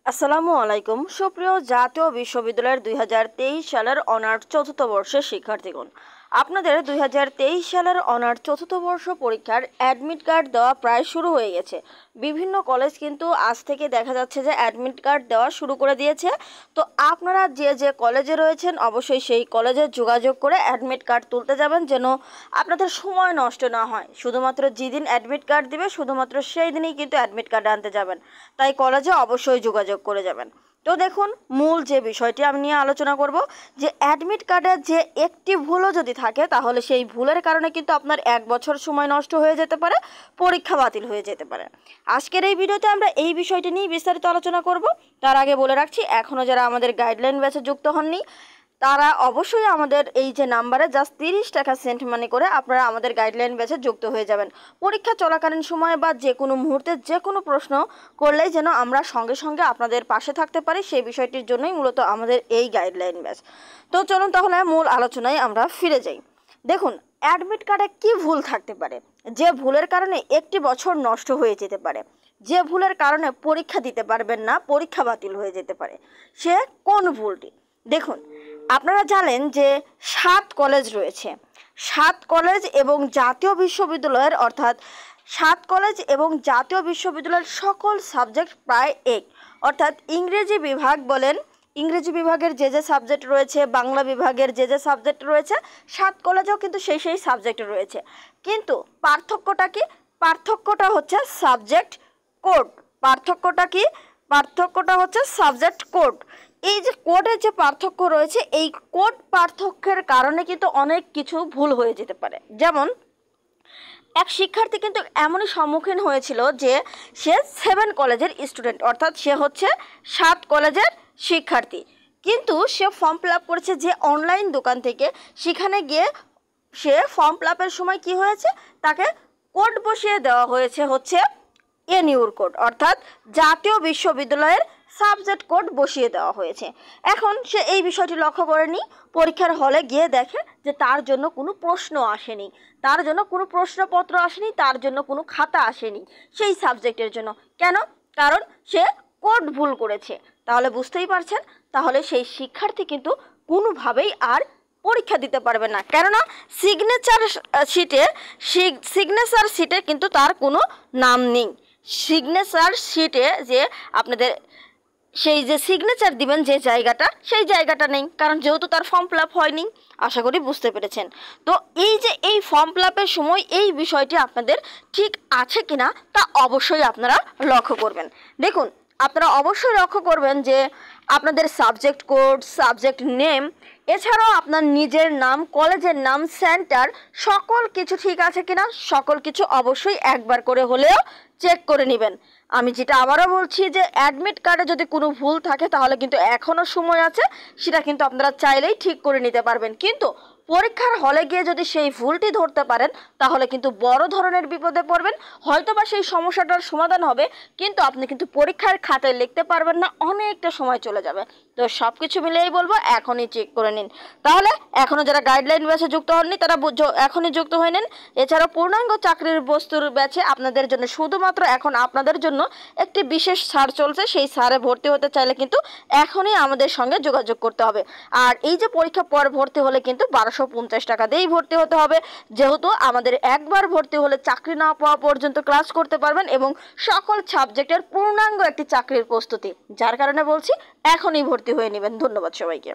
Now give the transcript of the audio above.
আসসালামু আলাইকুম সুপ্রিয় জাতীয় বিশ্ববিদ্যালয়ের 2023 সালের অনার্স চতুর্থ বর্ষের শিক্ষার্থীগণ, আপনাদের 2023 সালের অনার্স চতুর্থ বর্ষ পরীক্ষার অ্যাডমিট কার্ড দেওয়া প্রায় শুরু হয়ে গেছে। বিভিন্ন কলেজ কিন্তু আজ থেকে দেখা যাচ্ছে যে অ্যাডমিট কার্ড দেওয়া শুরু করে দিয়েছে। তো আপনারা যে যে কলেজে রয়েছেন অবশ্যই সেই কলেজে যোগাযোগ করে অ্যাডমিট কার্ড তুলতে যাবেন, যেন আপনাদের সময় নষ্ট না হয়। শুধুমাত্র যেদিন অ্যাডমিট কার্ড দিবে শুধুমাত্র সেই দিনই কিন্তু অ্যাডমিট কার্ড আনতে যাবেন, তাই কলেজে অবশ্যই যোগাযোগ করে যাবেন। তো দেখুন, মূল যে বিষয়টি আমি নিয়ে আলোচনা করব যে অ্যাডমিট কার্ডের যে একটি ভুলও যদি থাকে তাহলে সেই ভুলের কারণে কিন্তু আপনার 1 বছর সময় নষ্ট হয়ে যেতে পারে, পরীক্ষা বাতিল হয়ে যেতে পারে। আজকের এই ভিডিওতে আমরা এই বিষয়টি নিয়ে বিস্তারিত আলোচনা করব। তার আগে বলে রাখছি, এখনও যারা আমাদের গাইডলাইন ব্যাচে যুক্ত হননি তারা অবশ্যই আমাদের এই যে নাম্বারে জাস্ট 30 টাকা সেন্ট মানি করে আপনারা আমাদের গাইডলাইন ব্যাচে যুক্ত হয়ে যাবেন। পরীক্ষা চলাকালীন সময়ে বা যে কোনো মুহূর্তে যে কোনো প্রশ্ন করলেই যেন আমরা সঙ্গে সঙ্গে আপনাদের পাশে থাকতে পারি, সেই বিষয়টির জন্যই মূলত আমাদের এই গাইডলাইন ব্যাচ। তো চলুন তাহলে মূল আলোচনায় আমরা ফিরে যাই। দেখুন, অ্যাডমিট কার্ডে কি ভুল থাকতে পারে, যে ভুলের কারণে 1 বছর নষ্ট হয়ে যেতে পারে, যে ভুলের কারণে পরীক্ষা দিতে পারবেন না, পরীক্ষা বাতিল হয়ে যেতে পারে, সে কোন ভুলটি। দেখুন, আপনারা জানেন যে 7 কলেজ রয়েছে। 7 কলেজ এবং জাতীয় বিশ্ববিদ্যালয়ের অর্থাৎ 7 কলেজ এবং জাতীয় বিশ্ববিদ্যালয়ের সকল সাবজেক্ট প্রায় এক, অর্থাৎ ইংরেজি বিভাগ বলেন, ইংরেজি বিভাগের যে যে সাবজেক্ট রয়েছে, বাংলা বিভাগের যে যে সাবজেক্ট রয়েছে, 7 কলেজেও কিন্তু সেই সাবজেক্ট রয়েছে। কিন্তু পার্থক্যটা কি? পার্থক্যটা হচ্ছে সাবজেক্ট কোড। পার্থক্যটা কি? পার্থক্যটা হচ্ছে সাবজেক্ট কোড। এই যে কোডের যে পার্থক্য রয়েছে, এই কোড পার্থক্যের কারণে কিন্তু অনেক কিছু ভুল হয়ে যেতে পারে। যেমন এক শিক্ষার্থী কিন্তু এমনই সম্মুখীন হয়েছিল যে সে 7 কলেজের স্টুডেন্ট, অর্থাৎ সে হচ্ছে 7 কলেজের শিক্ষার্থী, কিন্তু সে ফর্ম ফিল আপ করেছে যে অনলাইন দোকান থেকে। সেখানে গিয়ে সে ফর্ম ফিল আপের সময় কি হয়েছে, তাকে কোড বসিয়ে দেওয়া হয়েছে হচ্ছে এনইউর কোড, অর্থাৎ জাতীয় বিশ্ববিদ্যালয়ের সাবজেক্ট কোড বসিয়ে দেওয়া হয়েছে। এখন সে এই বিষয়টি লক্ষ্য করেনি, পরীক্ষার হলে গিয়ে দেখে যে তার জন্য কোনো প্রশ্ন আসেনি, তার জন্য কোনো প্রশ্নপত্র আসেনি, তার জন্য কোনো খাতা আসেনি সেই সাবজেক্টের জন্য। কেন? কারণ সে কোড ভুল করেছে। তাহলে বুঝতেই পারছেন, তাহলে সেই শিক্ষার্থী কিন্তু কোনোভাবেই আর পরীক্ষা দিতে পারবে না, কেননা সিগনেচার শিটে কিন্তু তার কোনো নাম নেই। সিগনেচার শিটে যে আপনাদের সেই যে সিগনেচার দিবেন যে জায়গাটা, সেই জায়গাটা নেই, কারণ যেহেতু তার ফর্ম ফিল আপ হয়নি। আশা করি বুঝতে পেরেছেন। তো এই যে এই ফর্ম ফিল আপের সময় এই বিষয়টি আপনাদের ঠিক আছে কিনা তা অবশ্যই আপনারা লক্ষ্য করবেন। দেখুন, আপনারা অবশ্যই লক্ষ্য করবেন যে আপনাদের সাবজেক্ট কোড, সাবজেক্ট নেম, এছাড়াও আপনার নিজের নাম, কলেজের নাম, সেন্টার, সকল কিছু ঠিক আছে কিনা সকল কিছু অবশ্যই একবার করে হলেও চেক করে নেবেন। আমি যেটা আবারও বলছি যে অ্যাডমিট কার্ডে যদি কোনো ভুল থাকে তাহলে কিন্তু এখনও সময় আছে, সেটা কিন্তু আপনারা চাইলেই ঠিক করে নিতে পারবেন। কিন্তু পরীক্ষার হলে গিয়ে যদি সেই ভুলটি ধরতে পারেন তাহলে কিন্তু বড় ধরনের বিপদে পড়বেন। হয়তোবা সেই সমস্যাটার সমাধান হবে, কিন্তু আপনি কিন্তু পরীক্ষার খাতায় লিখতে পারবেন না, অনেকটা সময় চলে যাবে। তো সব কিছু মিলিয়েই বলবো এখনই চেক করে নিন। তাহলে এখনও যারা গাইডলাইন ব্যাচে যুক্ত হননি তারা এখনই যুক্ত হয়ে নিন। এছাড়াও পূর্ণাঙ্গ চাকরির বস্তুর ব্যাচে আপনাদের জন্য শুধুমাত্র এখন আপনাদের জন্য একটি বিশেষ ছাড় চলছে। সেই ছাড়ে ভর্তি হতে চাইলে কিন্তু এখনই আমাদের সঙ্গে যোগাযোগ করতে হবে। আর এই যে পরীক্ষা পর ভর্তি হলে কিন্তু 1250 টাকা দিয়েই ভর্তি হতে হবে, যেহেতু আমাদের একবার ভর্তি হলে চাকরি না পাওয়া পর্যন্ত ক্লাস করতে পারবেন এবং সকল সাবজেক্টের পূর্ণাঙ্গ একটি চাকরির প্রস্তুতি। যার কারণে বলছি এখনই ভর্তি হয়ে নেবেন। ধন্যবাদ সবাইকে।